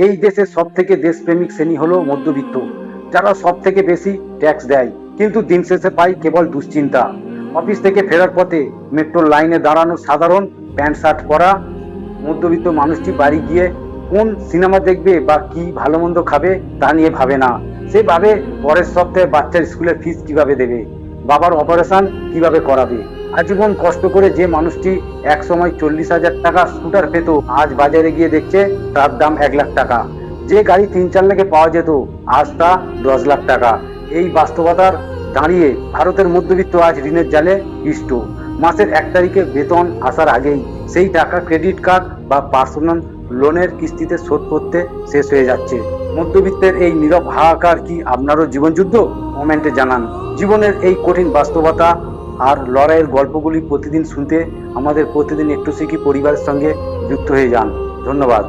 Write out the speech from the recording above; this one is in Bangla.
এই দেশের সব থেকে দেশপ্রেমিক শ্রেণী হলো মধ্যবিত্ত, যারা সব থেকে বেশি ট্যাক্স দেয়, কিন্তু দিন শেষে পাই কেবল দুশ্চিন্তা। অফিস থেকে ফেরার পথে মেট্রোর লাইনে দাঁড়ানো সাধারণ প্যান্ট শার্ট পরা মধ্যবিত্ত মানুষটি বাড়ি গিয়ে কোন সিনেমা দেখবে বা কি ভালো মন্দ খাবে তা নিয়ে ভাবে না। সে ভাবে পরের সপ্তাহে বাচ্চার স্কুলের ফিস কিভাবে দেবে, বাবার অপারেশন কিভাবে করাবে। আজীবন কষ্ট করে যে মানুষটি এক সময় 40,000 টাকা স্কুটার পেত, আজ বাজারে গিয়ে দেখছে তার দাম 1 লাখ টাকা। যে গাড়ি 3-4 লাখে পাওয়া যেত, আজ তা 10 লাখ টাকা। এই বাস্তবতার দাঁড়িয়ে ভারতের মধ্যবিত্ত আজ ঋণের জালে পিষ্ট। মাসের 1 তারিখে বেতন আসার আগেই সেই টাকা ক্রেডিট কার্ড বা পার্সোনাল লোনের কিস্তিতে শোধ করতে শেষ হয়ে যাচ্ছে। মধ্যবিত্তের এই নীরব হাহাকার কি আপনারও জীবনযুদ্ধ? কমেন্টে জানান। জীবনের এই কঠিন বাস্তবতা আর লড়াইয়ের গল্পগুলি প্রতিদিন শুনতে আমাদের প্রতিদিন একটু শিখি পরিবারের সঙ্গে যুক্ত হয়ে যান। ধন্যবাদ।